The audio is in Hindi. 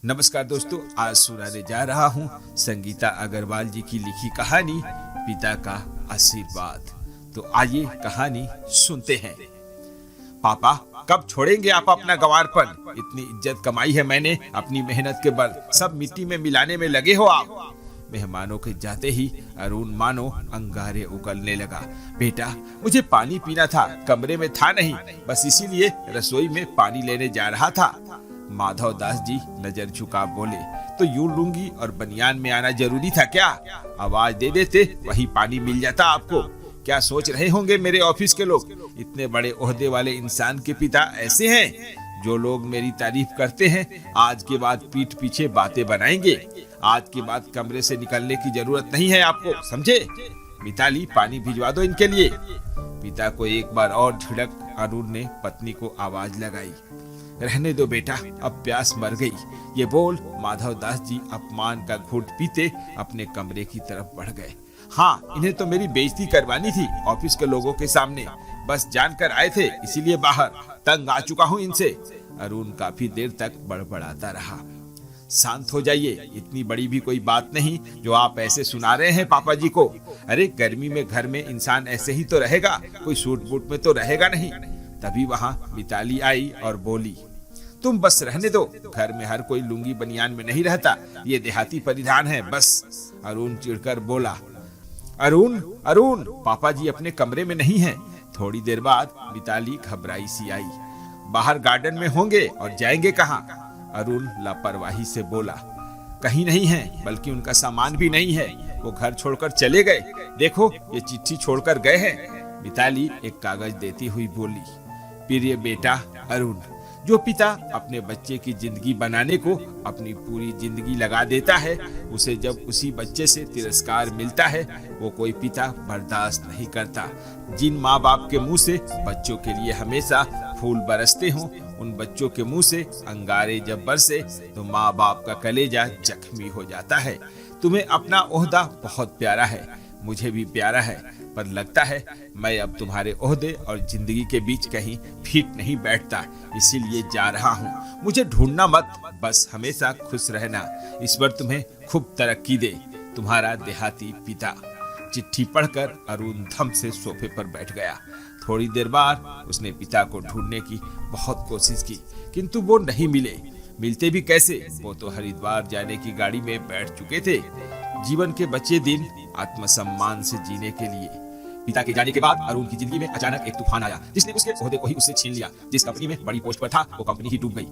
नमस्कार दोस्तों, आज सुनाने जा रहा हूँ संगीता अग्रवाल जी की लिखी कहानी पिता का आशीर्वाद। तो आइए कहानी सुनते हैं। पापा, कब छोड़ेंगे आप अपना गंवारपन? इतनी इज्जत कमाई है मैंने अपनी मेहनत के बल, सब मिट्टी में मिलाने में लगे हो आप। मेहमानों के जाते ही अरुण मानो अंगारे उगलने लगा। बेटा, मुझे पानी पीना था, कमरे में था नहीं, बस इसीलिए रसोई में पानी लेने जा रहा था। माधव दास जी नजर झुका बोले, तो यूं लुंगी और बनियान में आना जरूरी था क्या? आवाज दे देते, वही पानी मिल जाता आपको। क्या सोच रहे होंगे मेरे ऑफिस के लोग? इतने बड़े ओहदे वाले इंसान के पिता ऐसे हैं? जो लोग मेरी तारीफ करते हैं आज के बाद पीठ पीछे बातें बनाएंगे। आज के बाद कमरे से निकलने की जरूरत नहीं है आपको, समझे? मिताली, पानी भिजवा दो इनके लिए। पिता को एक बार और झिड़क अरुण ने पत्नी को आवाज लगाई। रहने दो बेटा, अब प्यास मर गई। ये बोल माधव दास जी अपमान का घूंट पीते अपने कमरे की तरफ बढ़ गए। हाँ, इन्हें तो मेरी बेइज्जती करवानी थी ऑफिस के लोगों के सामने, बस जानकर आए थे इसीलिए बाहर। तंग आ चुका हूँ इनसे। अरुण काफी देर तक बड़बड़ाता रहा। शांत हो जाइए, इतनी बड़ी भी कोई बात नहीं जो आप ऐसे सुना रहे हैं पापा जी को। अरे गर्मी में घर में इंसान ऐसे ही तो रहेगा, कोई सूट बूट में तो रहेगा नहीं। तभी वहां मिताली आई और बोली, तुम बस रहने दो, घर में हर कोई लुंगी बनियान में नहीं रहता, ये देहाती परिधान है बस। अरुण चिढ़कर बोला। अरुण अरुण, पापा जी अपने कमरे में नहीं हैं। थोड़ी देर बाद मिताली घबराई सी आई। बाहर गार्डन में होंगे और जाएंगे कहाँ? अरुण लापरवाही से बोला। कहीं नहीं है, बल्कि उनका सामान भी नहीं है, वो घर छोड़कर चले गए। देखो, ये चिट्ठी छोड़कर गए हैं। मिताली एक कागज देती हुई बोली। प्रिय बेटा अरुण, जो पिता अपने बच्चे की जिंदगी बनाने को अपनी पूरी जिंदगी लगा देता है, उसे जब उसी बच्चे से तिरस्कार मिलता है, वो कोई पिता बर्दाश्त नहीं करता। जिन माँ बाप के मुंह से बच्चों के लिए हमेशा फूल बरसते हों, उन बच्चों के मुंह से अंगारे जब बरसे तो माँ बाप का कलेजा जख्मी हो जाता है। तुम्हें अपना ओहदा बहुत प्यारा है, मुझे भी प्यारा है, पर लगता है मैं अब तुम्हारे ओहदे और जिंदगी के बीच कहीं फिट नहीं बैठता, इसीलिए जा रहा हूँ। मुझे ढूंढना मत, बस हमेशा खुश रहना। ईश्वर तुम्हें खूब तरक्की दे। तुम्हारा देहाती पिता। चिट्ठी पढ़कर अरुण धम से सोफे पर बैठ गया। थोड़ी देर बाद उसने पिता को ढूंढने की बहुत कोशिश की, किंतु वो नहीं मिले। मिलते भी कैसे? वो तो हरिद्वार जाने की गाड़ी में बैठ चुके थे। जीवन के बचे दिन आत्मसम्मान से जीने के लिए। पिता के जाने के बाद अरुण की जिंदगी में अचानक एक तूफान आया, जिसने उसके ओहदे को ही उससे छीन लिया। जिस कंपनी में बड़ी पोस्ट पर था, वो कंपनी ही डूब गई।